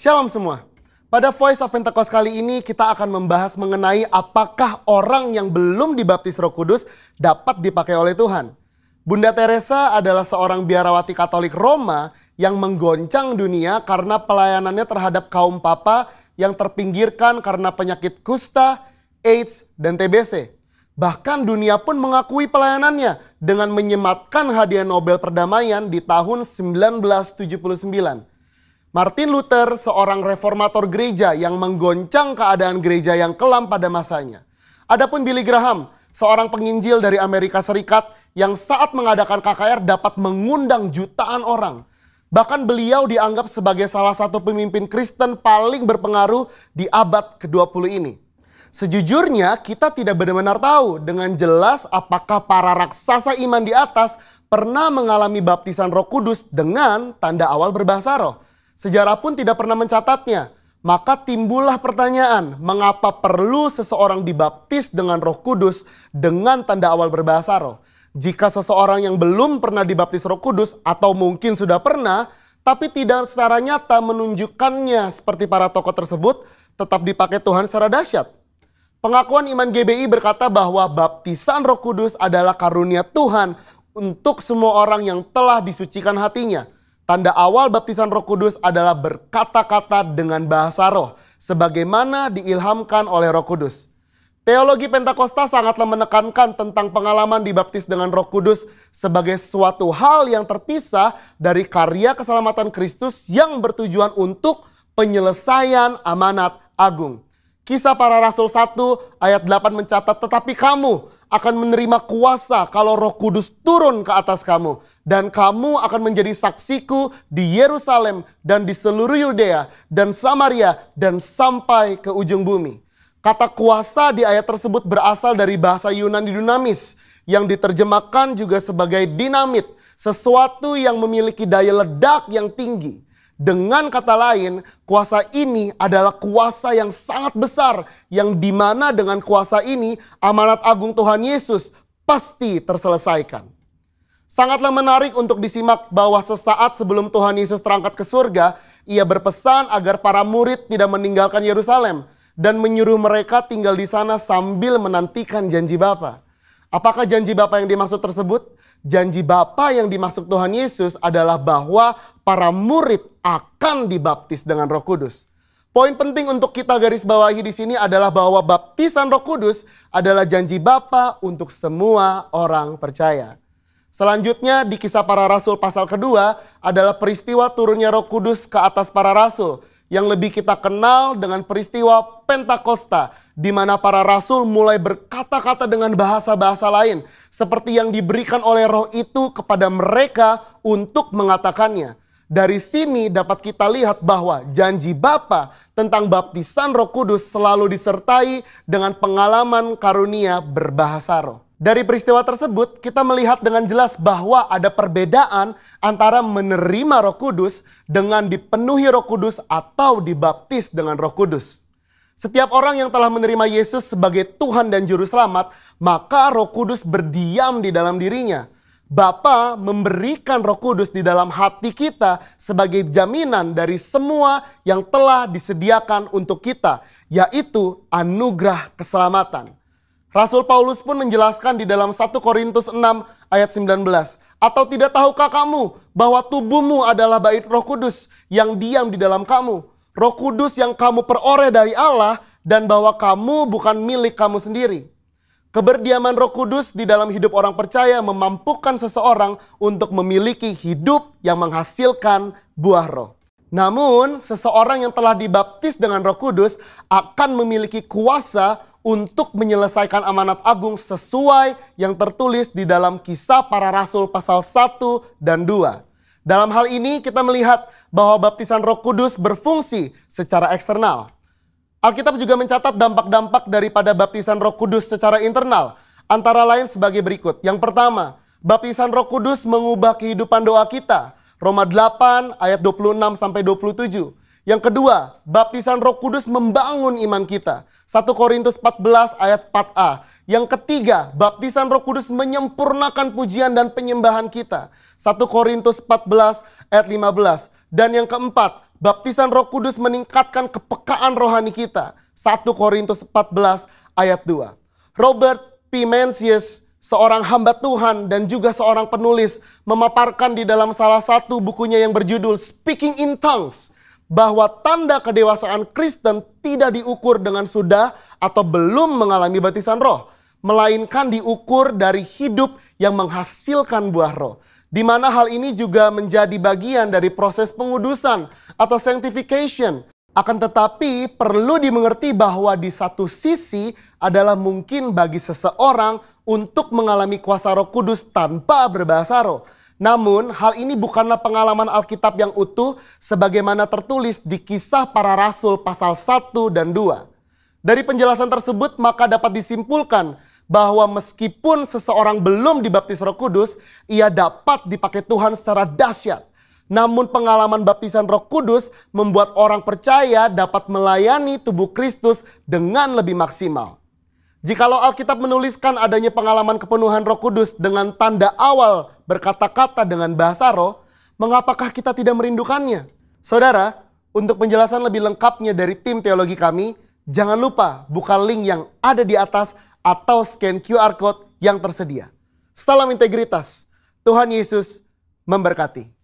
Shalom semua. Pada Voice of Pentecost kali ini kita akan membahas mengenai apakah orang yang belum dibaptis Roh Kudus dapat dipakai oleh Tuhan. Bunda Teresa adalah seorang biarawati Katolik Roma yang menggoncang dunia karena pelayanannya terhadap kaum papa yang terpinggirkan karena penyakit kusta, AIDS, dan TBC. Bahkan dunia pun mengakui pelayanannya dengan menyematkan hadiah Nobel Perdamaian di tahun 1979. Martin Luther, seorang reformator gereja yang menggoncang keadaan gereja yang kelam pada masanya. Adapun Billy Graham, seorang penginjil dari Amerika Serikat yang saat mengadakan KKR dapat mengundang jutaan orang. Bahkan beliau dianggap sebagai salah satu pemimpin Kristen paling berpengaruh di abad ke-20 ini. Sejujurnya kita tidak benar-benar tahu dengan jelas apakah para raksasa iman di atas pernah mengalami baptisan Roh Kudus dengan tanda awal berbahasa roh. Sejarah pun tidak pernah mencatatnya. Maka timbullah pertanyaan, mengapa perlu seseorang dibaptis dengan Roh Kudus dengan tanda awal berbahasa roh? Jika seseorang yang belum pernah dibaptis Roh Kudus atau mungkin sudah pernah, tapi tidak secara nyata menunjukkannya seperti para tokoh tersebut, tetap dipakai Tuhan secara dahsyat. Pengakuan Iman GBI berkata bahwa baptisan Roh Kudus adalah karunia Tuhan untuk semua orang yang telah disucikan hatinya. Tanda awal baptisan Roh Kudus adalah berkata-kata dengan bahasa roh, sebagaimana diilhamkan oleh Roh Kudus. Teologi Pentakosta sangatlah menekankan tentang pengalaman dibaptis dengan Roh Kudus sebagai suatu hal yang terpisah dari karya keselamatan Kristus yang bertujuan untuk penyelesaian amanat agung. Kisah Para Rasul 1 ayat 8 mencatat, tetapi kamu akan menerima kuasa kalau Roh Kudus turun ke atas kamu. Dan kamu akan menjadi saksiku di Yerusalem dan di seluruh Yudea dan Samaria dan sampai ke ujung bumi. Kata kuasa di ayat tersebut berasal dari bahasa Yunani dunamis yang diterjemahkan juga sebagai dinamit, sesuatu yang memiliki daya ledak yang tinggi. Dengan kata lain, kuasa ini adalah kuasa yang sangat besar, yang dimana dengan kuasa ini amanat agung Tuhan Yesus pasti terselesaikan. Sangatlah menarik untuk disimak bahwa sesaat sebelum Tuhan Yesus terangkat ke surga, ia berpesan agar para murid tidak meninggalkan Yerusalem dan menyuruh mereka tinggal di sana sambil menantikan janji Bapa. Apakah janji Bapa yang dimaksud tersebut? Janji Bapa yang dimaksud Tuhan Yesus adalah bahwa para murid akan dibaptis dengan Roh Kudus. Poin penting untuk kita garis bawahi di sini adalah bahwa baptisan Roh Kudus adalah janji Bapa untuk semua orang percaya. Selanjutnya di Kisah Para Rasul pasal kedua adalah peristiwa turunnya Roh Kudus ke atas para rasul, yang lebih kita kenal dengan peristiwa Pentakosta, di mana para rasul mulai berkata-kata dengan bahasa-bahasa lain, seperti yang diberikan oleh Roh itu kepada mereka untuk mengatakannya. Dari sini dapat kita lihat bahwa janji Bapa tentang baptisan Roh Kudus selalu disertai dengan pengalaman karunia berbahasa roh. Dari peristiwa tersebut, kita melihat dengan jelas bahwa ada perbedaan antara menerima Roh Kudus dengan dipenuhi Roh Kudus atau dibaptis dengan Roh Kudus. Setiap orang yang telah menerima Yesus sebagai Tuhan dan Juru Selamat, maka Roh Kudus berdiam di dalam dirinya. Bapa memberikan Roh Kudus di dalam hati kita sebagai jaminan dari semua yang telah disediakan untuk kita, yaitu anugerah keselamatan. Rasul Paulus pun menjelaskan di dalam 1 Korintus 6 ayat 19. Atau tidak tahukah kamu bahwa tubuhmu adalah bait Roh Kudus yang diam di dalam kamu? Roh Kudus yang kamu peroleh dari Allah, dan bahwa kamu bukan milik kamu sendiri. Keberdiaman Roh Kudus di dalam hidup orang percaya memampukan seseorang untuk memiliki hidup yang menghasilkan buah roh. Namun, seseorang yang telah dibaptis dengan Roh Kudus akan memiliki kuasa untuk menyelesaikan amanat agung sesuai yang tertulis di dalam Kisah Para Rasul pasal 1 dan 2. Dalam hal ini kita melihat bahwa baptisan Roh Kudus berfungsi secara eksternal. Alkitab juga mencatat dampak-dampak daripada baptisan Roh Kudus secara internal, antara lain sebagai berikut. Yang pertama, baptisan Roh Kudus mengubah kehidupan doa kita. Roma 8 ayat 26-27. Yang kedua, baptisan Roh Kudus membangun iman kita. 1 Korintus 14 ayat 4a. Yang ketiga, baptisan Roh Kudus menyempurnakan pujian dan penyembahan kita. 1 Korintus 14 ayat 15. Dan yang keempat, baptisan Roh Kudus meningkatkan kepekaan rohani kita. 1 Korintus 14 ayat 2. Robert P. Mencius, seorang hamba Tuhan dan juga seorang penulis, memaparkan di dalam salah satu bukunya yang berjudul Speaking in Tongues, bahwa tanda kedewasaan Kristen tidak diukur dengan sudah atau belum mengalami baptisan roh, melainkan diukur dari hidup yang menghasilkan buah roh. Di mana hal ini juga menjadi bagian dari proses pengudusan atau sanctification. Akan tetapi perlu dimengerti bahwa di satu sisi adalah mungkin bagi seseorang untuk mengalami kuasa Roh Kudus tanpa berbahasa roh. Namun hal ini bukanlah pengalaman Alkitab yang utuh sebagaimana tertulis di Kisah Para Rasul pasal 1 dan 2. Dari penjelasan tersebut maka dapat disimpulkan bahwa meskipun seseorang belum dibaptis Roh Kudus, ia dapat dipakai Tuhan secara dahsyat. Namun pengalaman baptisan Roh Kudus membuat orang percaya dapat melayani tubuh Kristus dengan lebih maksimal. Jikalau Alkitab menuliskan adanya pengalaman kepenuhan Roh Kudus dengan tanda awal berkata-kata dengan bahasa roh, mengapakah kita tidak merindukannya? Saudara, untuk penjelasan lebih lengkapnya dari tim teologi kami, jangan lupa buka link yang ada di atas atau scan QR Code yang tersedia. Salam integritas. Tuhan Yesus memberkati.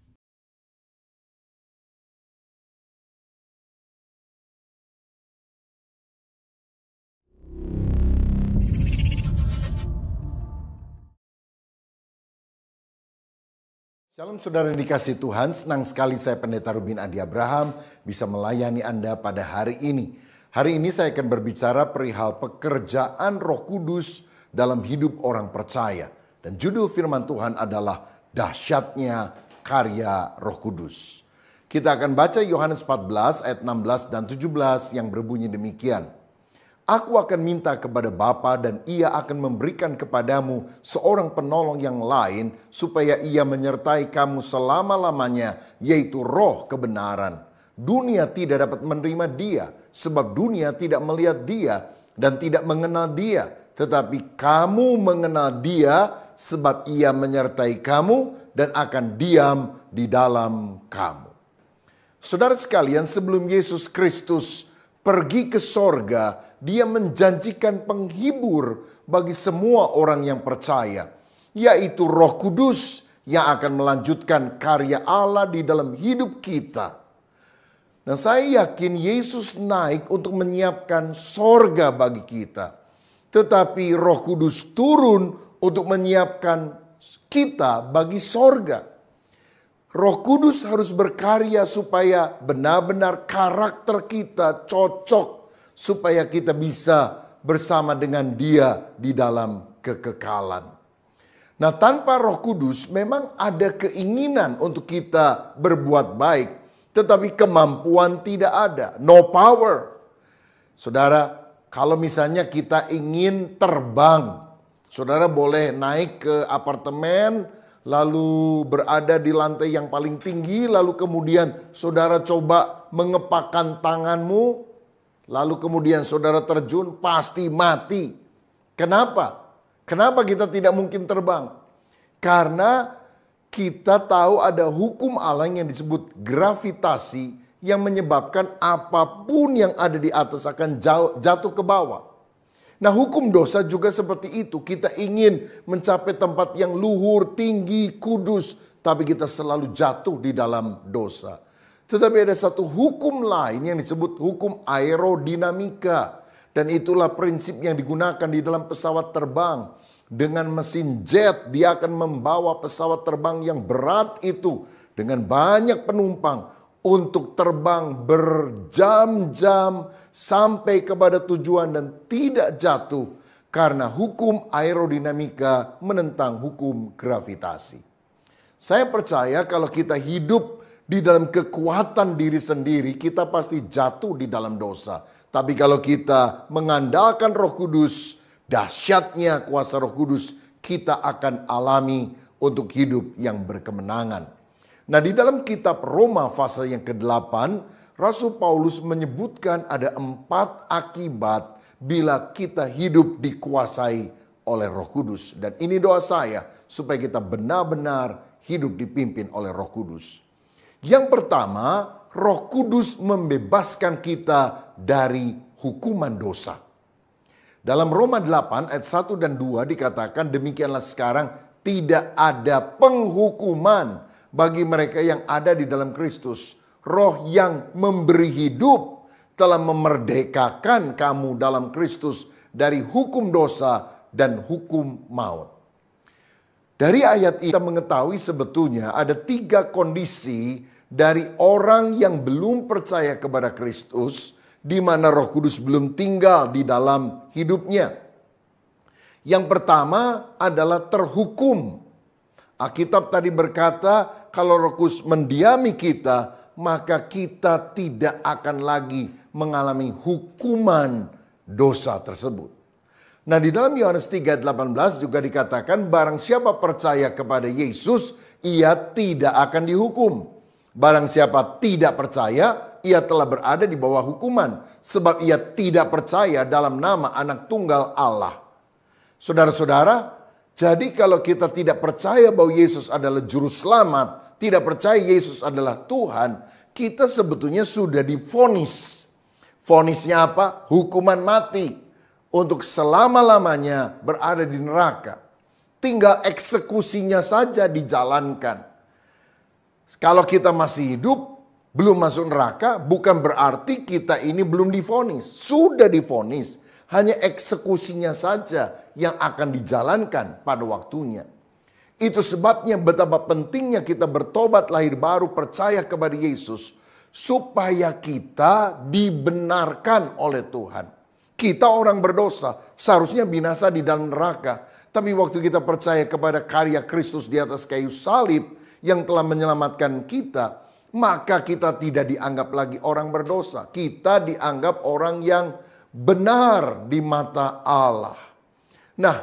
Shalom saudara yang dikasihi Tuhan, senang sekali saya Pendeta Rubin Adi Abraham bisa melayani Anda pada hari ini. Hari ini saya akan berbicara perihal pekerjaan Roh Kudus dalam hidup orang percaya. Dan judul firman Tuhan adalah dahsyatnya karya Roh Kudus. Kita akan baca Yohanes 14 ayat 16 dan 17 yang berbunyi demikian. Aku akan minta kepada Bapa dan ia akan memberikan kepadamu seorang penolong yang lain supaya ia menyertai kamu selama-lamanya, yaitu Roh kebenaran. Dunia tidak dapat menerima dia sebab dunia tidak melihat dia dan tidak mengenal dia. Tetapi kamu mengenal dia sebab ia menyertai kamu dan akan diam di dalam kamu. Saudara sekalian, sebelum Yesus Kristus pergi ke sorga, dia menjanjikan penghibur bagi semua orang yang percaya, yaitu Roh Kudus yang akan melanjutkan karya Allah di dalam hidup kita. Nah, saya yakin Yesus naik untuk menyiapkan sorga bagi kita. Tetapi Roh Kudus turun untuk menyiapkan kita bagi sorga. Roh Kudus harus berkarya supaya benar-benar karakter kita cocok, supaya kita bisa bersama dengan Dia di dalam kekekalan. Nah, tanpa Roh Kudus memang ada keinginan untuk kita berbuat baik, tetapi kemampuan tidak ada, no power. Saudara, kalau misalnya kita ingin terbang, saudara boleh naik ke apartemen, lalu berada di lantai yang paling tinggi, lalu kemudian saudara coba mengepakkan tanganmu, lalu kemudian saudara terjun, pasti mati. Kenapa? Kenapa kita tidak mungkin terbang? Karena kita tahu ada hukum Allah yang disebut gravitasi yang menyebabkan apapun yang ada di atas akan jatuh ke bawah. Nah, hukum dosa juga seperti itu. Kita ingin mencapai tempat yang luhur, tinggi, kudus, tapi kita selalu jatuh di dalam dosa. Tetapi ada satu hukum lain yang disebut hukum aerodinamika. Dan itulah prinsip yang digunakan di dalam pesawat terbang. Dengan mesin jet, dia akan membawa pesawat terbang yang berat itu dengan banyak penumpang untuk terbang berjam-jam sampai kepada tujuan dan tidak jatuh karena hukum aerodinamika menentang hukum gravitasi. Saya percaya kalau kita hidup di dalam kekuatan diri sendiri, kita pasti jatuh di dalam dosa. Tapi kalau kita mengandalkan Roh Kudus, dahsyatnya kuasa Roh Kudus, kita akan alami untuk hidup yang berkemenangan. Nah, di dalam kitab Roma pasal yang ke-8, Rasul Paulus menyebutkan ada 4 akibat bila kita hidup dikuasai oleh Roh Kudus. Dan ini doa saya supaya kita benar-benar hidup dipimpin oleh Roh Kudus. Yang pertama, Roh Kudus membebaskan kita dari hukuman dosa. Dalam Roma 8 ayat 1 dan 2 dikatakan, demikianlah sekarang tidak ada penghukuman bagi mereka yang ada di dalam Kristus. Roh yang memberi hidup telah memerdekakan kamu dalam Kristus dari hukum dosa dan hukum maut. Dari ayat ini kita mengetahui sebetulnya ada 3 kondisi dari orang yang belum percaya kepada Kristus, di mana Roh Kudus belum tinggal di dalam hidupnya. Yang pertama adalah terhukum. Alkitab tadi berkata, kalau Roh Kudus mendiami kita, maka kita tidak akan lagi mengalami hukuman dosa tersebut. Nah, di dalam Yohanes 3:18 juga dikatakan, barang siapa percaya kepada Yesus, ia tidak akan dihukum. Barang siapa tidak percaya, ia telah berada di bawah hukuman, sebab ia tidak percaya dalam nama Anak Tunggal Allah. Saudara-saudara, jadi kalau kita tidak percaya bahwa Yesus adalah juru selamat, tidak percaya Yesus adalah Tuhan, kita sebetulnya sudah divonis. Vonisnya apa? Hukuman mati. Untuk selama-lamanya berada di neraka. Tinggal eksekusinya saja dijalankan. Kalau kita masih hidup, belum masuk neraka, bukan berarti kita ini belum divonis. Sudah divonis. Hanya eksekusinya saja yang akan dijalankan pada waktunya. Itu sebabnya betapa pentingnya kita bertobat lahir baru, percaya kepada Yesus, supaya kita dibenarkan oleh Tuhan. Kita orang berdosa, seharusnya binasa di dalam neraka. Tapi waktu kita percaya kepada karya Kristus di atas kayu salib yang telah menyelamatkan kita, maka kita tidak dianggap lagi orang berdosa. Kita dianggap orang yang benar di mata Allah. Nah,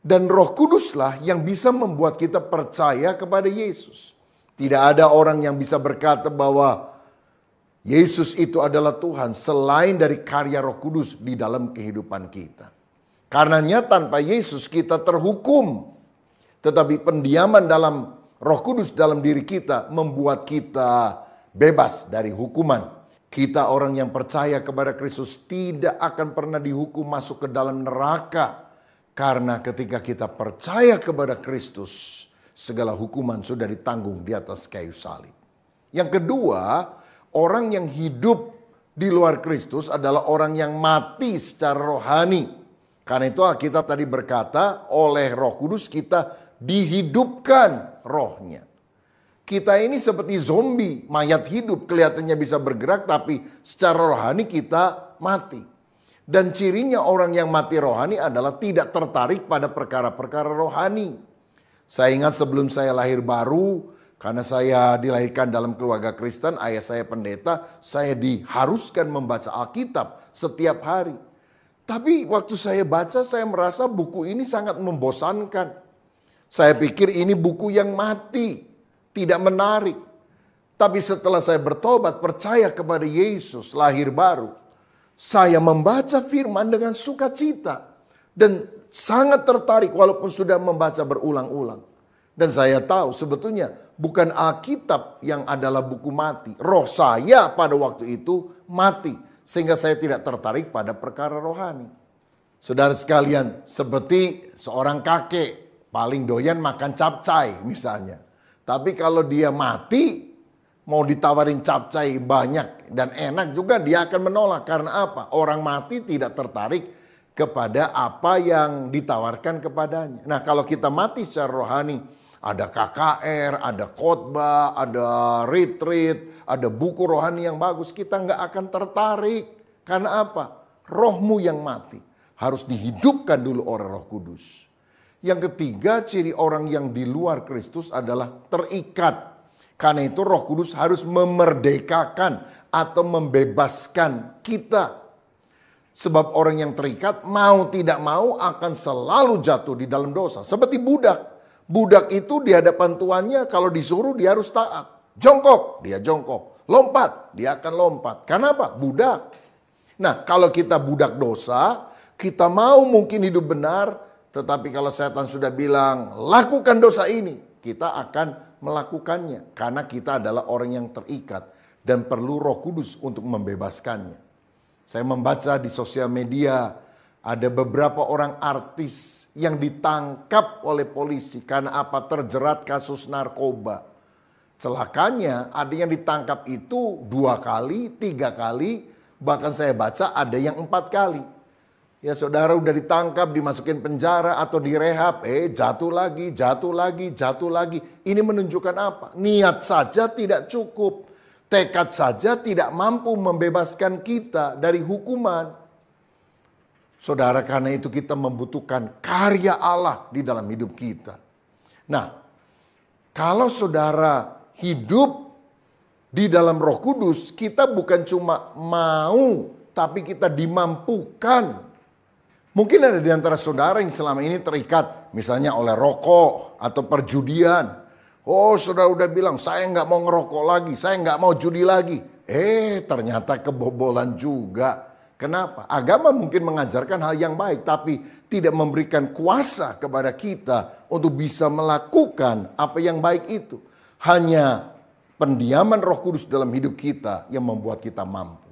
dan Roh Kuduslah yang bisa membuat kita percaya kepada Yesus. Tidak ada orang yang bisa berkata bahwa Yesus itu adalah Tuhan selain dari karya Roh Kudus di dalam kehidupan kita. Karenanya tanpa Yesus kita terhukum. Tetapi pendiaman dalam Roh Kudus dalam diri kita membuat kita bebas dari hukuman. Kita orang yang percaya kepada Kristus tidak akan pernah dihukum masuk ke dalam neraka. Karena ketika kita percaya kepada Kristus, segala hukuman sudah ditanggung di atas kayu salib. Yang kedua, orang yang hidup di luar Kristus adalah orang yang mati secara rohani. Karena itu Alkitab tadi berkata, oleh Roh Kudus kita dihidupkan rohnya. Kita ini seperti zombie, mayat hidup, kelihatannya bisa bergerak tapi secara rohani kita mati. Dan cirinya orang yang mati rohani adalah tidak tertarik pada perkara-perkara rohani. Saya ingat sebelum saya lahir baru, karena saya dilahirkan dalam keluarga Kristen, ayah saya pendeta, saya diharuskan membaca Alkitab setiap hari. Tapi waktu saya baca, saya merasa buku ini sangat membosankan. Saya pikir ini buku yang mati, tidak menarik. Tapi setelah saya bertobat, percaya kepada Yesus, lahir baru, saya membaca firman dengan sukacita dan sangat tertarik walaupun sudah membaca berulang-ulang. Dan saya tahu sebetulnya bukan Alkitab yang adalah buku mati. Roh saya pada waktu itu mati sehingga saya tidak tertarik pada perkara rohani. Saudara sekalian, seperti seorang kakek paling doyan makan capcay misalnya. Tapi kalau dia mati, mau ditawarin capcay banyak dan enak juga dia akan menolak. Karena apa? Orang mati tidak tertarik kepada apa yang ditawarkan kepadanya. Nah, kalau kita mati secara rohani, ada KKR, ada khotbah, ada retreat, ada buku rohani yang bagus, kita nggak akan tertarik. Karena apa? Rohmu yang mati harus dihidupkan dulu oleh Roh Kudus. Yang ketiga, ciri orang yang di luar Kristus adalah terikat. Karena itu Roh Kudus harus memerdekakan atau membebaskan kita. Sebab orang yang terikat mau tidak mau akan selalu jatuh di dalam dosa. Seperti budak. Budak itu di hadapan tuannya kalau disuruh dia harus taat. Jongkok, dia jongkok. Lompat, dia akan lompat. Karena apa? Budak. Nah, kalau kita budak dosa, kita mau mungkin hidup benar. Tetapi kalau setan sudah bilang, lakukan dosa ini, kita akan melakukannya karena kita adalah orang yang terikat dan perlu Roh Kudus untuk membebaskannya. Saya membaca di sosial media ada beberapa orang artis yang ditangkap oleh polisi karena apa? Terjerat kasus narkoba. Celakanya ada yang ditangkap itu 2 kali, 3 kali, bahkan saya baca ada yang 4 kali. Ya saudara udah ditangkap, dimasukin penjara atau direhab, jatuh lagi, jatuh lagi, jatuh lagi. Ini menunjukkan apa? Niat saja tidak cukup. Tekad saja tidak mampu membebaskan kita dari hukuman. Saudara, karena itu kita membutuhkan karya Allah di dalam hidup kita. Nah, kalau saudara hidup di dalam Roh Kudus, kita bukan cuma mau, tapi kita dimampukan. Mungkin ada di antara saudara yang selama ini terikat misalnya oleh rokok atau perjudian. Oh, saudara udah bilang saya nggak mau ngerokok lagi, saya nggak mau judi lagi. Ternyata kebobolan juga. Kenapa? Agama mungkin mengajarkan hal yang baik tapi tidak memberikan kuasa kepada kita untuk bisa melakukan apa yang baik itu. Hanya pendiaman Roh Kudus dalam hidup kita yang membuat kita mampu.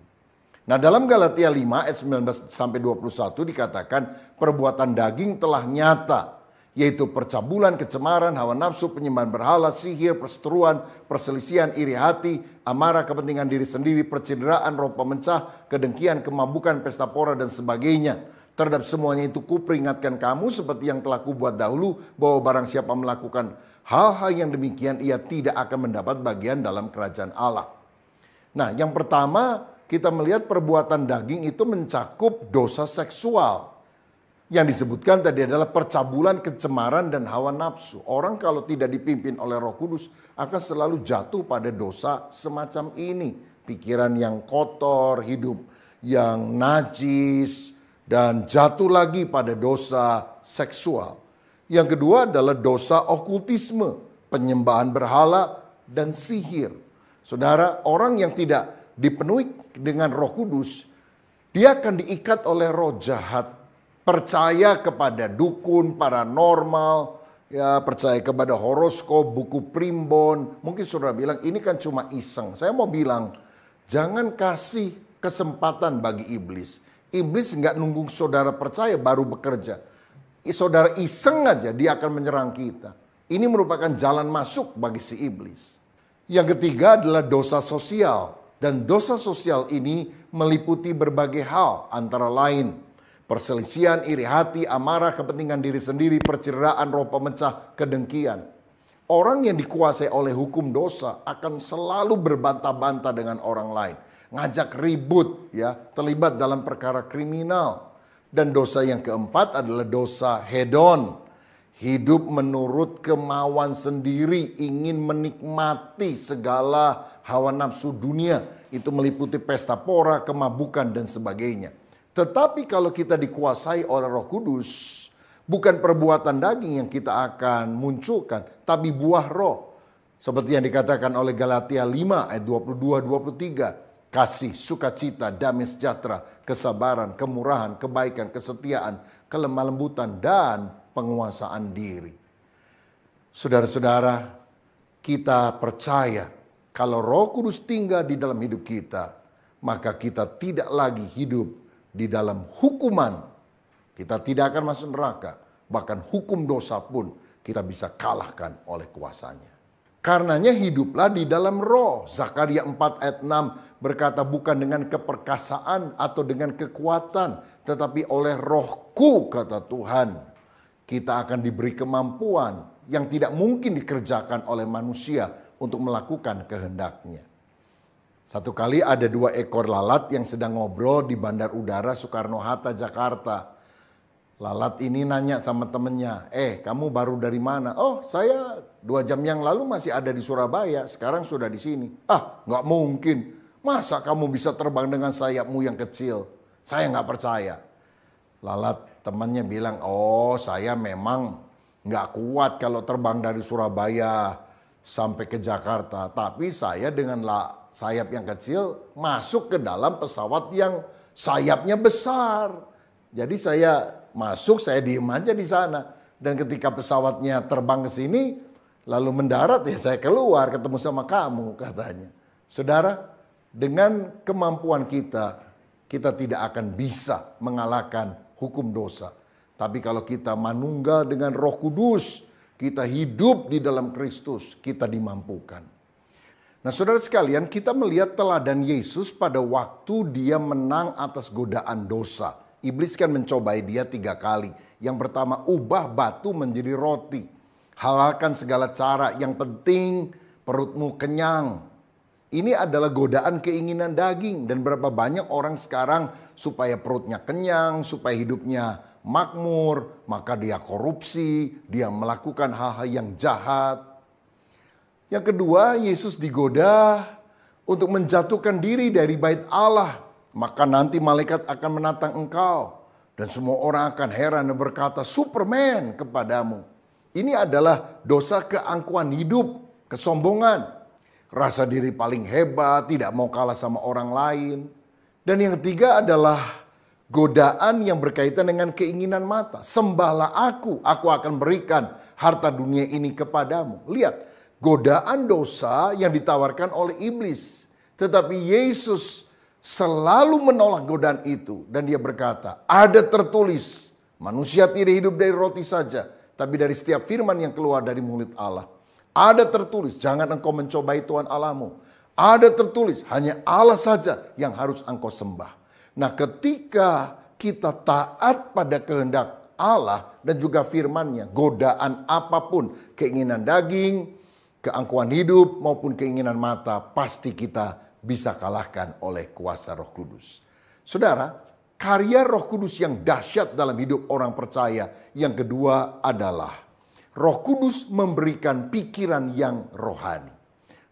Nah, dalam Galatia 5 ayat 19 sampai 21 dikatakan perbuatan daging telah nyata, yaitu percabulan, kecemaran, hawa nafsu, penyembahan berhala, sihir, perseteruan, perselisihan, iri hati, amarah, kepentingan diri sendiri, percederaan, roh pemecah, kedengkian, kemabukan, pesta pora dan sebagainya. Terhadap semuanya itu kuperingatkan kamu seperti yang telah kubuat dahulu, bahwa barang siapa melakukan hal-hal yang demikian ia tidak akan mendapat bagian dalam kerajaan Allah. Nah, yang pertama kita melihat perbuatan daging itu mencakup dosa seksual. Yang disebutkan tadi adalah percabulan, kecemaran, dan hawa nafsu. Orang kalau tidak dipimpin oleh Roh Kudus akan selalu jatuh pada dosa semacam ini. Pikiran yang kotor, hidup yang najis, dan jatuh lagi pada dosa seksual. Yang kedua adalah dosa okultisme, penyembahan berhala, dan sihir. Saudara, orang yang tidak dipenuhi dengan Roh Kudus, dia akan diikat oleh roh jahat, percaya kepada dukun, paranormal, ya, percaya kepada horoskop, buku primbon. Mungkin saudara bilang, ini kan cuma iseng. Saya mau bilang, jangan kasih kesempatan bagi iblis. Iblis nggak nunggu saudara percaya baru bekerja. Saudara iseng aja, dia akan menyerang kita. Ini merupakan jalan masuk bagi si iblis. Yang ketiga adalah dosa sosial. Dan dosa sosial ini meliputi berbagai hal, antara lain perselisihan, iri hati, amarah, kepentingan diri sendiri, perceraian, roh pemecah, kedengkian. Orang yang dikuasai oleh hukum dosa akan selalu berbantah-bantah dengan orang lain. Ngajak ribut, ya, terlibat dalam perkara kriminal. Dan dosa yang keempat adalah dosa hedon. Hidup menurut kemauan sendiri, ingin menikmati segala hawa nafsu dunia. Itu meliputi pesta pora, kemabukan, dan sebagainya. Tetapi kalau kita dikuasai oleh Roh Kudus, bukan perbuatan daging yang kita akan munculkan, tapi buah roh. Seperti yang dikatakan oleh Galatia 5 ayat 22-23. Kasih, sukacita, damai sejahtera, kesabaran, kemurahan, kebaikan, kesetiaan, kelemah lembutan, dan penguasaan diri. Saudara-saudara, kita percaya kalau Roh Kudus tinggal di dalam hidup kita, maka kita tidak lagi hidup di dalam hukuman. Kita tidak akan masuk neraka. Bahkan hukum dosa pun kita bisa kalahkan oleh kuasanya. Karenanya hiduplah di dalam roh. Zakaria 4 ayat 6 berkata, bukan dengan keperkasaan atau dengan kekuatan, tetapi oleh rohku, kata Tuhan. Kita akan diberi kemampuan yang tidak mungkin dikerjakan oleh manusia untuk melakukan kehendaknya. Satu kali ada 2 ekor lalat yang sedang ngobrol di Bandar Udara Soekarno-Hatta, Jakarta. Lalat ini nanya sama temennya, kamu baru dari mana? Oh, saya 2 jam yang lalu masih ada di Surabaya, sekarang sudah di sini. Ah, nggak mungkin. Masa kamu bisa terbang dengan sayapmu yang kecil? Saya nggak percaya. Lalat temannya bilang, oh saya memang nggak kuat kalau terbang dari Surabaya sampai ke Jakarta. Tapi saya dengan sayap yang kecil masuk ke dalam pesawat yang sayapnya besar. Jadi saya masuk, saya diem aja di sana. Dan ketika pesawatnya terbang ke sini, lalu mendarat, ya saya keluar ketemu sama kamu, katanya. Saudara, dengan kemampuan kita tidak akan bisa mengalahkan hukum dosa. Tapi kalau kita manunggal dengan Roh Kudus, kita hidup di dalam Kristus, kita dimampukan. Nah, saudara sekalian, kita melihat teladan Yesus pada waktu dia menang atas godaan dosa. Iblis kan mencobai dia 3 kali. Yang pertama, ubah batu menjadi roti. Halalkan segala cara, yang penting perutmu kenyang. Ini adalah godaan keinginan daging. Dan berapa banyak orang sekarang supaya perutnya kenyang, supaya hidupnya makmur, maka dia korupsi, dia melakukan hal-hal yang jahat. Yang kedua, Yesus digoda untuk menjatuhkan diri dari bait Allah. Maka nanti malaikat akan menantang engkau. Dan semua orang akan heran dan berkata, Superman kepadamu. Ini adalah dosa keangkuhan hidup, kesombongan. Rasa diri paling hebat, tidak mau kalah sama orang lain. Dan yang ketiga adalah godaan yang berkaitan dengan keinginan mata. Sembahlah aku akan berikan harta dunia ini kepadamu. Lihat, godaan dosa yang ditawarkan oleh iblis. Tetapi Yesus selalu menolak godaan itu. Dan dia berkata, ada tertulis, manusia tidak hidup dari roti saja, tapi dari setiap firman yang keluar dari mulut Allah. Ada tertulis, jangan engkau mencobai Tuhan Allahmu. Ada tertulis, hanya Allah saja yang harus engkau sembah. Nah, ketika kita taat pada kehendak Allah dan juga firman-Nya, godaan apapun, keinginan daging, keangkuhan hidup maupun keinginan mata, pasti kita bisa kalahkan oleh kuasa Roh Kudus. Saudara, karya Roh Kudus yang dahsyat dalam hidup orang percaya yang kedua adalah Roh Kudus memberikan pikiran yang rohani.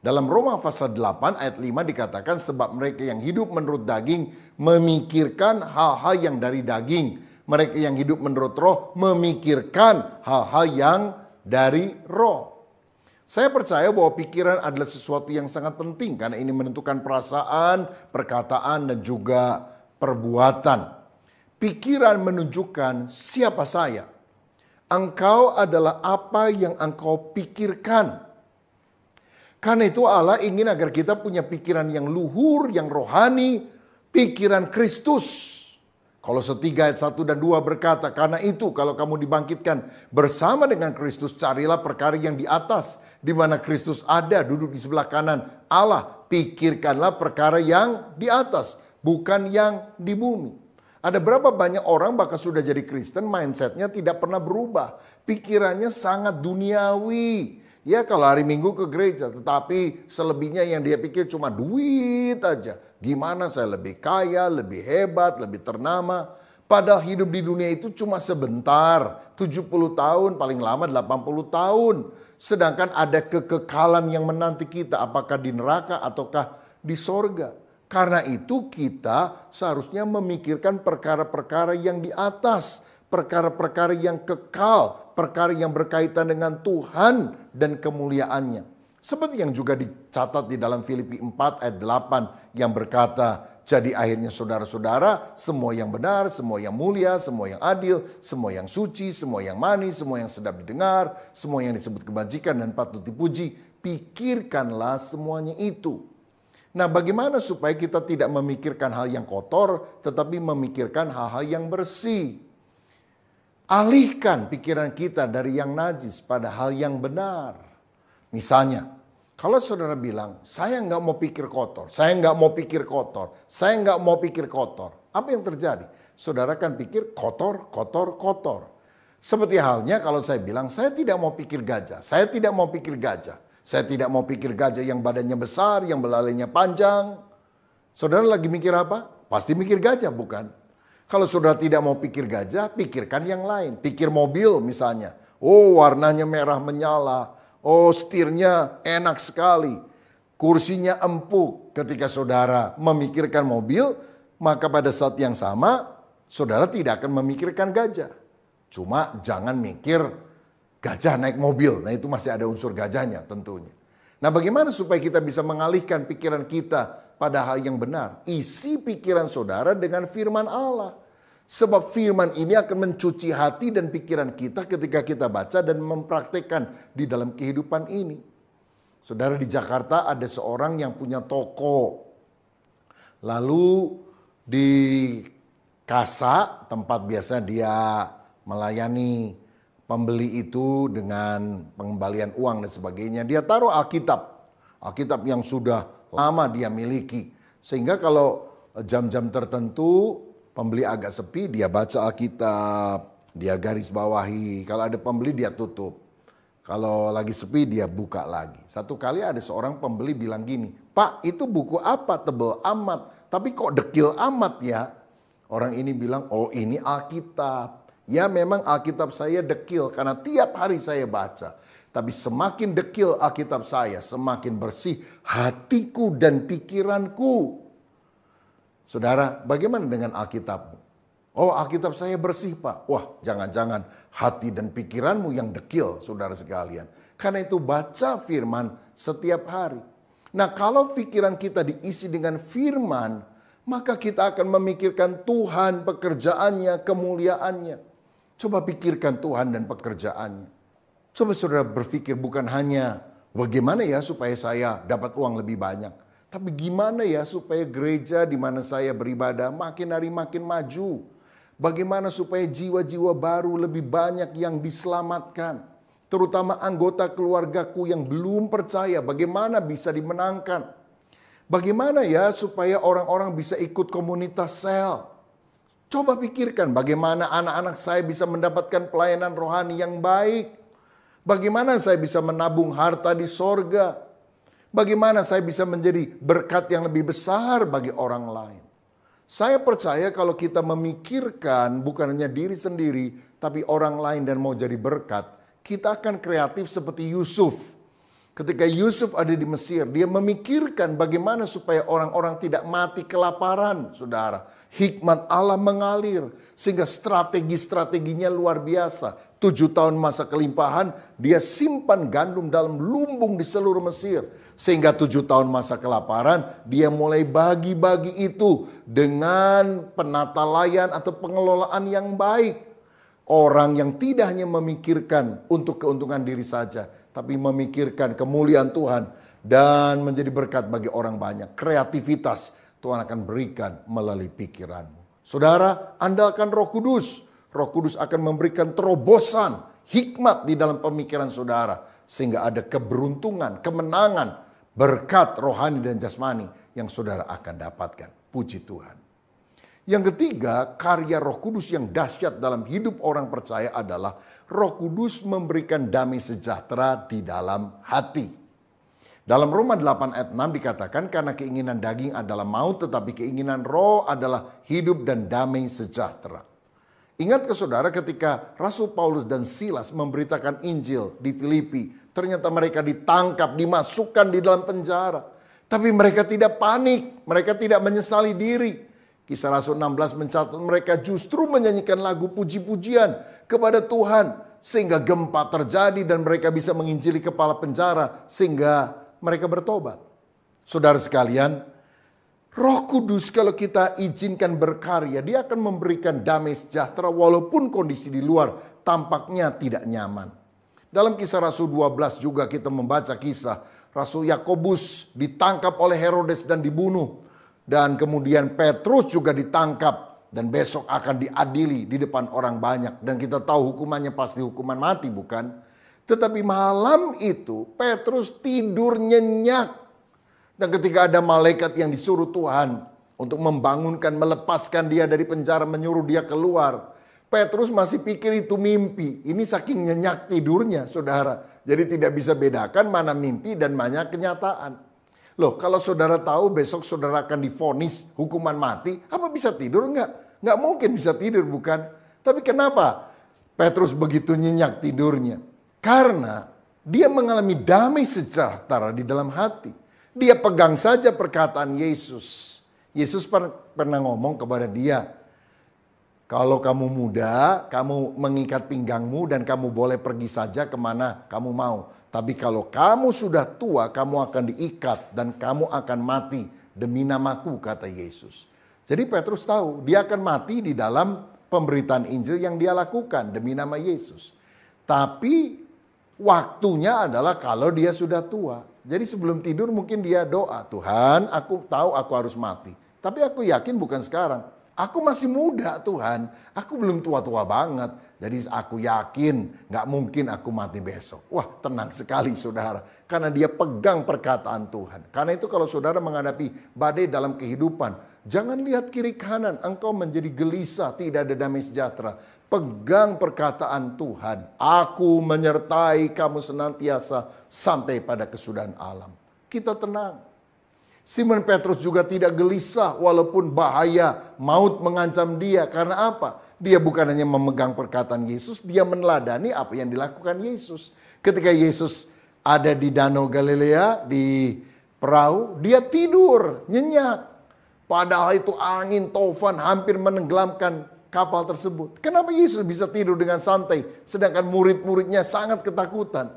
Dalam Roma pasal 8 ayat 5 dikatakan sebab mereka yang hidup menurut daging memikirkan hal-hal yang dari daging. Mereka yang hidup menurut roh memikirkan hal-hal yang dari roh. Saya percaya bahwa pikiran adalah sesuatu yang sangat penting karena ini menentukan perasaan, perkataan, dan juga perbuatan. Pikiran menunjukkan siapa saya. Engkau adalah apa yang engkau pikirkan. Karena itu Allah ingin agar kita punya pikiran yang luhur, yang rohani, pikiran Kristus. Kolose 3 ayat 1 dan 2 berkata, karena itu kalau kamu dibangkitkan bersama dengan Kristus, carilah perkara yang di atas, di mana Kristus ada, duduk di sebelah kanan Allah. Pikirkanlah perkara yang di atas, bukan yang di bumi. Ada berapa banyak orang bahkan sudah jadi Kristen, mindsetnya tidak pernah berubah. Pikirannya sangat duniawi. Ya kalau hari Minggu ke gereja, tetapi selebihnya yang dia pikir cuma duit aja. Gimana saya lebih kaya, lebih hebat, lebih ternama. Padahal hidup di dunia itu cuma sebentar. 70 tahun, paling lama 80 tahun. Sedangkan ada kekekalan yang menanti kita, apakah di neraka ataukah di sorga. Karena itu kita seharusnya memikirkan perkara-perkara yang di atas. Perkara-perkara yang kekal, perkara yang berkaitan dengan Tuhan dan kemuliaannya. Seperti yang juga dicatat di dalam Filipi 4 ayat 8 yang berkata, jadi akhirnya saudara-saudara, semua yang benar, semua yang mulia, semua yang adil, semua yang suci, semua yang manis, semua yang sedap didengar, semua yang disebut kebajikan dan patut dipuji, pikirkanlah semuanya itu. Nah, bagaimana supaya kita tidak memikirkan hal yang kotor, tetapi memikirkan hal-hal yang bersih? Alihkan pikiran kita dari yang najis pada hal yang benar. Misalnya, kalau saudara bilang, saya nggak mau pikir kotor, saya nggak mau pikir kotor, saya nggak mau pikir kotor. Apa yang terjadi? Saudara kan pikir kotor, kotor, kotor. Seperti halnya kalau saya bilang, saya tidak mau pikir gajah, saya tidak mau pikir gajah. Saya tidak mau pikir gajah yang badannya besar, yang belalainya panjang. Saudara lagi mikir apa? Pasti mikir gajah, bukan? Kalau saudara tidak mau pikir gajah, pikirkan yang lain. Pikir mobil misalnya. Oh, warnanya merah menyala. Oh, setirnya enak sekali. Kursinya empuk. Ketika saudara memikirkan mobil, maka pada saat yang sama, saudara tidak akan memikirkan gajah. Cuma jangan mikir gajah naik mobil. Nah, itu masih ada unsur gajahnya tentunya. Nah, bagaimana supaya kita bisa mengalihkan pikiran kita pada hal yang benar? Isi pikiran saudara dengan firman Allah. Sebab firman ini akan mencuci hati dan pikiran kita ketika kita baca dan mempraktekkan di dalam kehidupan ini. Saudara, di Jakarta ada seorang yang punya toko. Lalu di kasa, tempat biasa dia melayani pembeli itu dengan pengembalian uang dan sebagainya, dia taruh Alkitab. Alkitab yang sudah lama dia miliki. Sehingga kalau jam-jam tertentu pembeli agak sepi, dia baca Alkitab, dia garis bawahi. Kalau ada pembeli dia tutup. Kalau lagi sepi dia buka lagi. Satu kali ada seorang pembeli bilang gini, "Pak, itu buku apa tebel amat, tapi kok dekil amat ya?" Orang ini bilang, "Oh, ini Alkitab." Ya, memang Alkitab saya dekil karena tiap hari saya baca. Tapi semakin dekil Alkitab saya, semakin bersih hatiku dan pikiranku. Saudara, bagaimana dengan Alkitabmu? Oh, Alkitab saya bersih, Pak. Wah, jangan-jangan hati dan pikiranmu yang dekil, saudara sekalian. Karena itu baca firman setiap hari. Nah, kalau pikiran kita diisi dengan firman, maka kita akan memikirkan Tuhan, pekerjaannya, kemuliaannya. Coba pikirkan Tuhan dan pekerjaannya. Coba saudara berpikir bukan hanya bagaimana ya supaya saya dapat uang lebih banyak. Tapi gimana ya supaya gereja di mana saya beribadah makin hari makin maju. Bagaimana supaya jiwa-jiwa baru lebih banyak yang diselamatkan. Terutama anggota keluargaku yang belum percaya bagaimana bisa dimenangkan. Bagaimana ya supaya orang-orang bisa ikut komunitas sel. Coba pikirkan bagaimana anak-anak saya bisa mendapatkan pelayanan rohani yang baik. Bagaimana saya bisa menabung harta di sorga. Bagaimana saya bisa menjadi berkat yang lebih besar bagi orang lain. Saya percaya kalau kita memikirkan bukan hanya diri sendiri, tapi orang lain dan mau jadi berkat, kita akan kreatif seperti Yusuf. Ketika Yusuf ada di Mesir, dia memikirkan bagaimana supaya orang-orang tidak mati kelaparan, saudara. Hikmat Allah mengalir, sehingga strategi-strateginya luar biasa. 7 tahun masa kelimpahan, dia simpan gandum dalam lumbung di seluruh Mesir. Sehingga 7 tahun masa kelaparan, dia mulai bagi-bagi itu dengan penata layan atau pengelolaan yang baik. Orang yang tidak hanya memikirkan untuk keuntungan diri saja, tapi memikirkan kemuliaan Tuhan dan menjadi berkat bagi orang banyak. Kreativitas Tuhan akan berikan melalui pikiranmu. Saudara, andalkan Roh Kudus. Roh Kudus akan memberikan terobosan, hikmat di dalam pemikiran saudara. Sehingga ada keberuntungan, kemenangan, berkat rohani dan jasmani yang saudara akan dapatkan. Puji Tuhan. Yang ketiga, karya Roh Kudus yang dahsyat dalam hidup orang percaya adalah Roh Kudus memberikan damai sejahtera di dalam hati. Dalam Roma 8 ayat 6 dikatakan, karena keinginan daging adalah maut, tetapi keinginan roh adalah hidup dan damai sejahtera. Ingat ke saudara ketika Rasul Paulus dan Silas memberitakan Injil di Filipi, ternyata mereka ditangkap, dimasukkan di dalam penjara. Tapi mereka tidak panik, mereka tidak menyesali diri. Kisah Rasul 16 mencatat mereka justru menyanyikan lagu puji-pujian kepada Tuhan. Sehingga gempa terjadi dan mereka bisa menginjili kepala penjara sehingga mereka bertobat. Saudara sekalian, Roh Kudus kalau kita izinkan berkarya, dia akan memberikan damai sejahtera walaupun kondisi di luar tampaknya tidak nyaman. Dalam Kisah Rasul 12 juga kita membaca kisah Rasul Yakobus ditangkap oleh Herodes dan dibunuh. Dan kemudian Petrus juga ditangkap dan besok akan diadili di depan orang banyak. Dan kita tahu hukumannya pasti hukuman mati, bukan? Tetapi malam itu Petrus tidur nyenyak. Dan ketika ada malaikat yang disuruh Tuhan untuk membangunkan, melepaskan dia dari penjara, menyuruh dia keluar. Petrus masih pikir itu mimpi. Ini saking nyenyak tidurnya, saudara. Jadi tidak bisa bedakan mana mimpi dan mana kenyataan. Loh, kalau saudara tahu besok saudara akan divonis hukuman mati, apa bisa tidur? Enggak mungkin bisa tidur, bukan? Tapi kenapa Petrus begitu nyenyak tidurnya? Karena dia mengalami damai sejahtera di dalam hati. Dia pegang saja perkataan Yesus. Yesus pernah ngomong kepada dia, kalau kamu muda, kamu mengikat pinggangmu dan kamu boleh pergi saja kemana kamu mau. Tapi kalau kamu sudah tua, kamu akan diikat dan kamu akan mati demi namaku, kata Yesus. Jadi Petrus tahu dia akan mati di dalam pemberitaan Injil yang dia lakukan demi nama Yesus. Tapi waktunya adalah kalau dia sudah tua. Jadi sebelum tidur mungkin dia doa, Tuhan aku tahu aku harus mati. Tapi aku yakin bukan sekarang. Aku masih muda Tuhan, aku belum tua-tua banget. Jadi aku yakin gak mungkin aku mati besok. Wah, tenang sekali saudara. Karena dia pegang perkataan Tuhan. Karena itu kalau saudara menghadapi badai dalam kehidupan, jangan lihat kiri kanan, engkau menjadi gelisah, tidak ada damai sejahtera. Pegang perkataan Tuhan. Aku menyertai kamu senantiasa sampai pada kesudahan alam. Kita tenang. Simon Petrus juga tidak gelisah walaupun bahaya maut mengancam dia. Karena apa? Dia bukan hanya memegang perkataan Yesus, dia meneladani apa yang dilakukan Yesus. Ketika Yesus ada di Danau Galilea, di perahu, dia tidur, nyenyak. Padahal itu angin taufan hampir menenggelamkan kapal tersebut. Kenapa Yesus bisa tidur dengan santai, sedangkan murid-muridnya sangat ketakutan?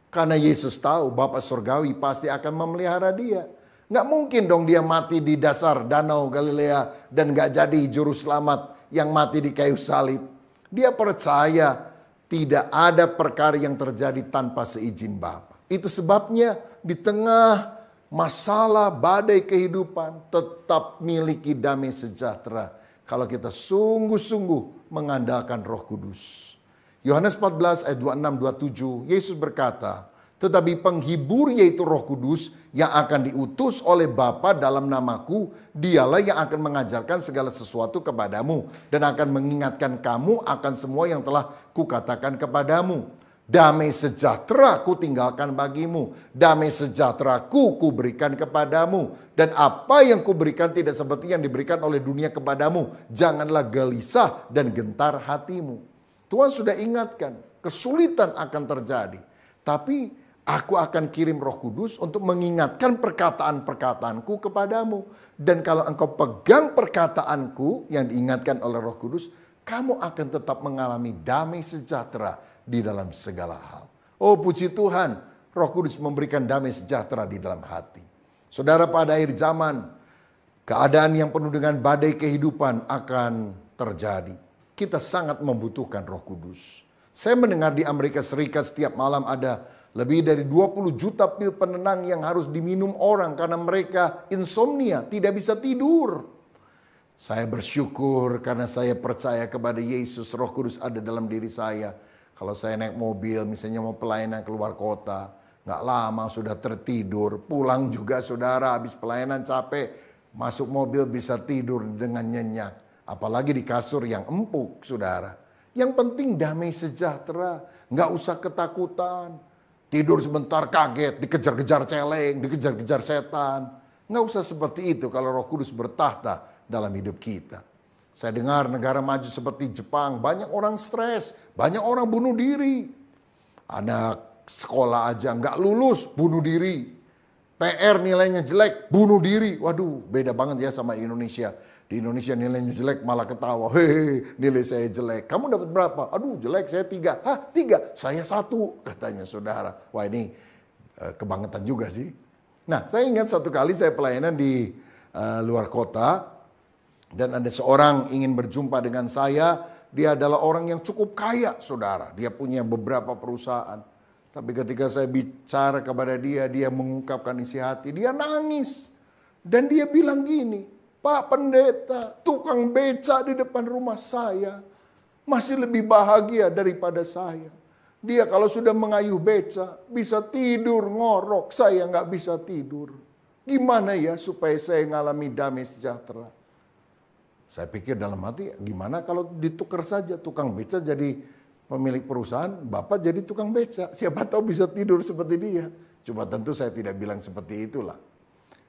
Karena Yesus tahu Bapa Surgawi pasti akan memelihara dia. Nggak mungkin dong dia mati di dasar Danau Galilea dan nggak jadi juru selamat yang mati di kayu salib. Dia percaya tidak ada perkara yang terjadi tanpa seizin Bapa. Itu sebabnya di tengah masalah badai kehidupan tetap miliki damai sejahtera. Kalau kita sungguh-sungguh mengandalkan Roh Kudus. Yohanes 14 ayat 26-27 Yesus berkata, tetapi penghibur yaitu Roh Kudus yang akan diutus oleh Bapa dalam namaku, dialah yang akan mengajarkan segala sesuatu kepadamu dan akan mengingatkan kamu akan semua yang telah kukatakan kepadamu. Damai sejahtera ku tinggalkan bagimu, damai sejahtera ku berikan kepadamu. Dan apa yang kuberikan tidak seperti yang diberikan oleh dunia kepadamu. Janganlah gelisah dan gentar hatimu. Tuhan sudah ingatkan, kesulitan akan terjadi. Tapi Aku akan kirim Roh Kudus untuk mengingatkan perkataan-perkataanku kepadamu. Dan kalau engkau pegang perkataanku yang diingatkan oleh Roh Kudus, kamu akan tetap mengalami damai sejahtera di dalam segala hal. Oh puji Tuhan, Roh Kudus memberikan damai sejahtera di dalam hati. Saudara, pada akhir zaman, keadaan yang penuh dengan badai kehidupan akan terjadi. Kita sangat membutuhkan Roh Kudus. Saya mendengar di Amerika Serikat setiap malam ada lebih dari 20 juta pil penenang yang harus diminum orang karena mereka insomnia, tidak bisa tidur. Saya bersyukur karena saya percaya kepada Yesus, Roh Kudus ada dalam diri saya. Kalau saya naik mobil, misalnya mau pelayanan keluar kota, nggak lama sudah tertidur. Pulang juga saudara, habis pelayanan capek, masuk mobil bisa tidur dengan nyenyak. Apalagi di kasur yang empuk saudara. Yang penting damai sejahtera, nggak usah ketakutan. Tidur sebentar kaget, dikejar-kejar celeng, dikejar-kejar setan. Nggak usah seperti itu kalau Roh Kudus bertahta dalam hidup kita. Saya dengar negara maju seperti Jepang, banyak orang stres, banyak orang bunuh diri. Anak sekolah aja nggak lulus, bunuh diri. PR nilainya jelek, bunuh diri. Waduh, beda banget ya sama Indonesia. Di Indonesia nilainya jelek malah ketawa. Hehehe, nilai saya jelek. Kamu dapat berapa? Aduh jelek, saya 3. Hah 3? Saya 1, katanya saudara. Wah ini kebangetan juga sih. Nah saya ingat satu kali saya pelayanan di luar kota. Dan ada seorang ingin berjumpa dengan saya. Dia adalah orang yang cukup kaya saudara. Dia punya beberapa perusahaan. Tapi ketika saya bicara kepada dia, dia mengungkapkan isi hati. Dia nangis. Dan dia bilang gini, Pak Pendeta, tukang beca di depan rumah saya masih lebih bahagia daripada saya. Dia kalau sudah mengayuh beca bisa tidur ngorok, saya nggak bisa tidur. Gimana ya supaya saya ngalami damai sejahtera? Saya pikir dalam hati, gimana kalau ditukar saja tukang beca jadi pemilik perusahaan, Bapak jadi tukang beca. Siapa tahu bisa tidur seperti dia. Cuma tentu saya tidak bilang seperti itulah.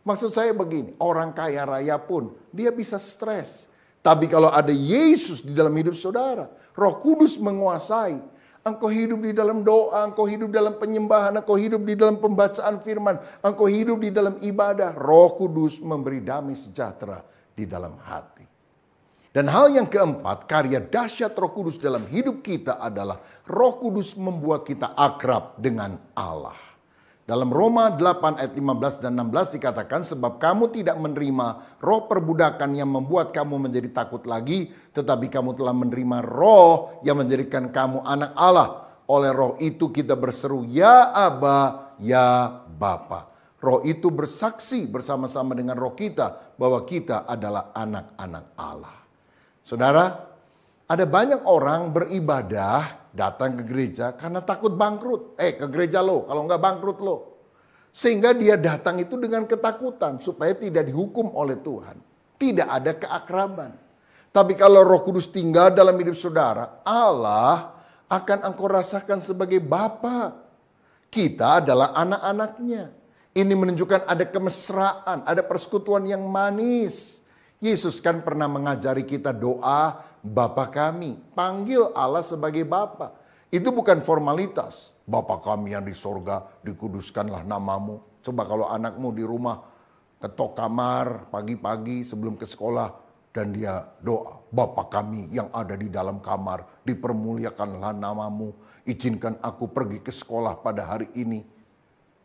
Maksud saya begini, orang kaya raya pun dia bisa stres. Tapi kalau ada Yesus di dalam hidup saudara, Roh Kudus menguasai. Engkau hidup di dalam doa, engkau hidup dalam penyembahan, engkau hidup di dalam pembacaan firman, engkau hidup di dalam ibadah. Roh Kudus memberi damai sejahtera di dalam hati. Dan hal yang keempat, karya dahsyat Roh Kudus dalam hidup kita adalah Roh Kudus membuat kita akrab dengan Allah. Dalam Roma 8 ayat 15 dan 16 dikatakan, sebab kamu tidak menerima roh perbudakan yang membuat kamu menjadi takut lagi, tetapi kamu telah menerima roh yang menjadikan kamu anak Allah. Oleh roh itu kita berseru, ya Aba, ya Bapa. Roh itu bersaksi bersama-sama dengan roh kita bahwa kita adalah anak-anak Allah. Saudara, ada banyak orang beribadah datang ke gereja karena takut bangkrut. Ke gereja lo, kalau nggak bangkrut lo. Sehingga dia datang itu dengan ketakutan supaya tidak dihukum oleh Tuhan. Tidak ada keakraban. Tapi kalau Roh Kudus tinggal dalam hidup saudara, Allah akan engkau rasakan sebagai Bapa. Kita adalah anak-anaknya. Ini menunjukkan ada kemesraan, ada persekutuan yang manis. Yesus kan pernah mengajari kita doa Bapa kami. Panggil Allah sebagai Bapa. Itu bukan formalitas. Bapa kami yang di sorga, dikuduskanlah namamu. Coba kalau anakmu di rumah ketok kamar pagi-pagi sebelum ke sekolah. Dan dia doa, Bapa kami yang ada di dalam kamar, dipermuliakanlah namamu. Izinkan aku pergi ke sekolah pada hari ini.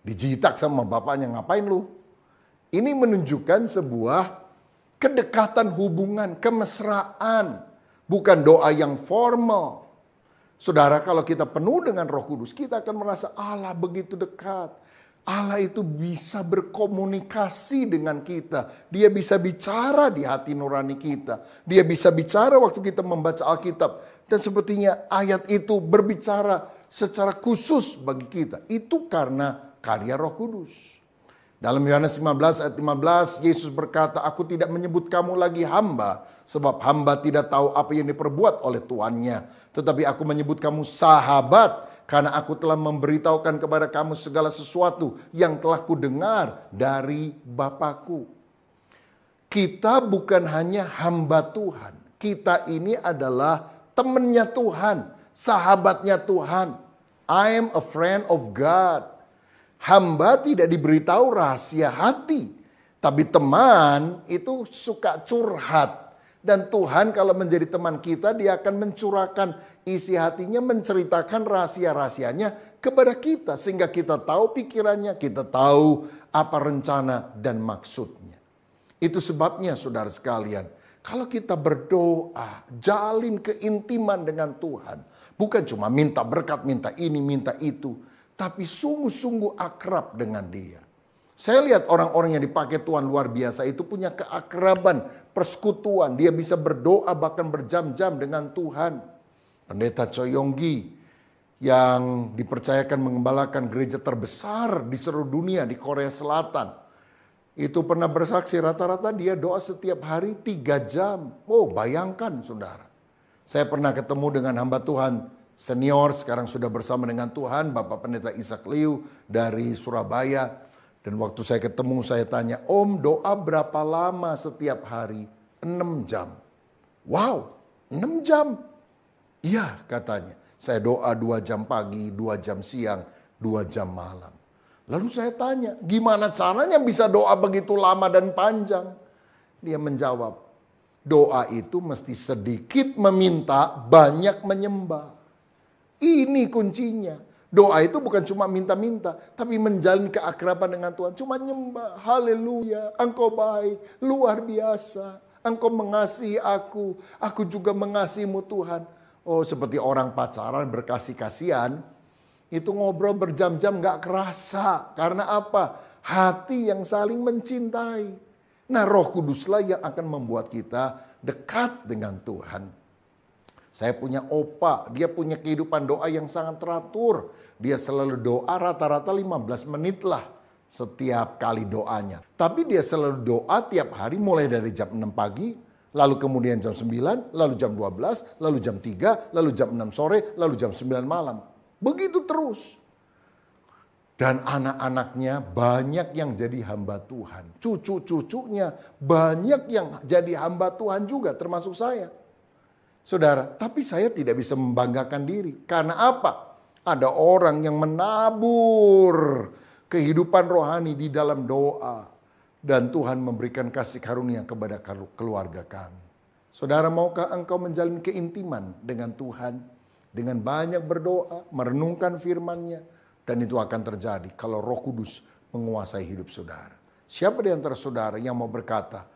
Dijitak sama bapaknya, ngapain lu? Ini menunjukkan sebuah kedekatan hubungan, kemesraan. Bukan doa yang formal. Saudara, kalau kita penuh dengan Roh Kudus, kita akan merasa Allah begitu dekat. Allah itu bisa berkomunikasi dengan kita. Dia bisa bicara di hati nurani kita. Dia bisa bicara waktu kita membaca Alkitab. Dan sepertinya ayat itu berbicara secara khusus bagi kita. Itu karena karya Roh Kudus. Dalam Yohanes 15 ayat 15, Yesus berkata, aku tidak menyebut kamu lagi hamba, sebab hamba tidak tahu apa yang diperbuat oleh tuannya. Tetapi aku menyebut kamu sahabat, karena aku telah memberitahukan kepada kamu segala sesuatu yang telah kudengar dari Bapakku. Kita bukan hanya hamba Tuhan, kita ini adalah temannya Tuhan, sahabatnya Tuhan. I am a friend of God. Hamba tidak diberitahu rahasia hati. Tapi teman itu suka curhat. Dan Tuhan kalau menjadi teman kita, dia akan mencurahkan isi hatinya, menceritakan rahasia-rahasianya kepada kita. Sehingga kita tahu pikirannya, kita tahu apa rencana dan maksudnya. Itu sebabnya saudara sekalian, kalau kita berdoa, jalin keintiman dengan Tuhan. Bukan cuma minta berkat, minta ini, minta itu. Tapi sungguh-sungguh akrab dengan Dia. Saya lihat orang-orang yang dipakai Tuhan luar biasa itu punya keakraban, persekutuan. Dia bisa berdoa bahkan berjam-jam dengan Tuhan. Pendeta Choi Yonggi yang dipercayakan mengembalakan gereja terbesar di seluruh dunia di Korea Selatan. Itu pernah bersaksi rata-rata dia doa setiap hari 3 jam. Oh, bayangkan saudara. Saya pernah ketemu dengan hamba Tuhan senior, sekarang sudah bersama dengan Tuhan, Bapak Pendeta Ishak Liu dari Surabaya. Dan waktu saya ketemu, saya tanya, Om doa berapa lama setiap hari? 6 jam. Wow, 6 jam? Iya katanya, saya doa 2 jam pagi, 2 jam siang, 2 jam malam. Lalu saya tanya, gimana caranya bisa doa begitu lama dan panjang? Dia menjawab, doa itu mesti sedikit meminta, banyak menyembah. Ini kuncinya. Doa itu bukan cuma minta-minta, tapi menjalin keakraban dengan Tuhan. Cuma nyembah, haleluya, Engkau baik, luar biasa. Engkau mengasihi aku juga mengasihimu Tuhan. Oh, seperti orang pacaran berkasih-kasihan, itu ngobrol berjam-jam gak kerasa. Karena apa? Hati yang saling mencintai. Nah, Roh Kuduslah yang akan membuat kita dekat dengan Tuhan. Saya punya opa, dia punya kehidupan doa yang sangat teratur. Dia selalu doa rata-rata 15 menit lah setiap kali doanya. Tapi dia selalu doa tiap hari mulai dari jam 6 pagi, lalu kemudian jam 9, lalu jam 12, lalu jam 3, lalu jam 6 sore, lalu jam 9 malam. Begitu terus. Dan anak-anaknya banyak yang jadi hamba Tuhan. Cucu-cucunya banyak yang jadi hamba Tuhan juga termasuk saya. Saudara, tapi saya tidak bisa membanggakan diri. Karena apa? Ada orang yang menabur kehidupan rohani di dalam doa. Dan Tuhan memberikan kasih karunia kepada keluarga kami. Saudara, maukah engkau menjalin keintiman dengan Tuhan? Dengan banyak berdoa, merenungkan firman-Nya. Dan itu akan terjadi kalau Roh Kudus menguasai hidup saudara. Siapa di antara saudara yang mau berkata,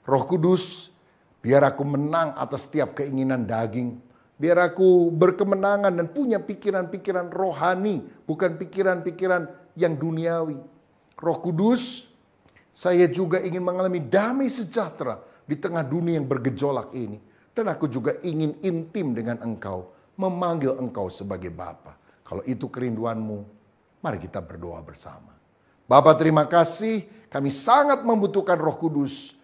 Roh Kudus, biar aku menang atas setiap keinginan daging. Biar aku berkemenangan dan punya pikiran-pikiran rohani. Bukan pikiran-pikiran yang duniawi. Roh Kudus, saya juga ingin mengalami damai sejahtera di tengah dunia yang bergejolak ini. Dan aku juga ingin intim dengan Engkau. Memanggil Engkau sebagai Bapa. Kalau itu kerinduanmu, mari kita berdoa bersama. Bapa, terima kasih. Kami sangat membutuhkan Roh Kudus.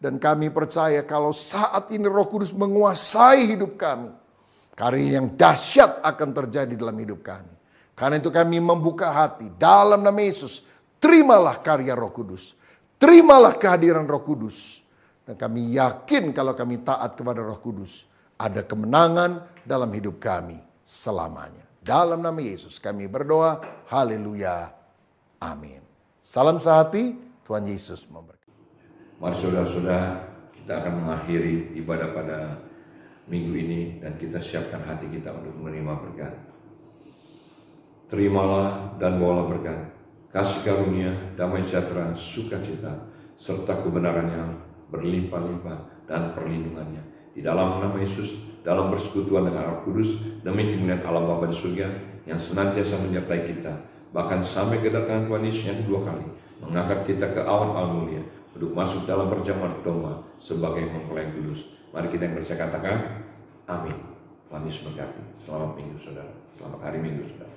Dan kami percaya kalau saat ini Roh Kudus menguasai hidup kami, karya yang dahsyat akan terjadi dalam hidup kami. Karena itu kami membuka hati dalam nama Yesus. Terimalah karya Roh Kudus. Terimalah kehadiran Roh Kudus. Dan kami yakin kalau kami taat kepada Roh Kudus, ada kemenangan dalam hidup kami selamanya. Dalam nama Yesus kami berdoa. Haleluya. Amin. Salam sehati. Tuhan Yesus memberkati. Mari saudara-saudara, kita akan mengakhiri ibadah pada minggu ini dan kita siapkan hati kita untuk menerima berkat. Terimalah dan bawalah berkat, kasih karunia, damai sejahtera, sukacita, serta kebenaran yang berlimpah-limpah dan perlindungannya. Di dalam nama Yesus, dalam persekutuan dengan Roh Kudus, demi kemuliaan Allah Bapa di surga yang senantiasa menyertai kita, bahkan sampai kedatangan Tuhan Yesus yang kedua kali, mengangkat kita ke awan-awan mulia, untuk masuk dalam perjamuan domba sebagai mempelai yang kudus. Mari kita yang percaya katakan, amin. Tuhan Yesus memberkati. Selamat minggu saudara. Selamat hari minggu saudara.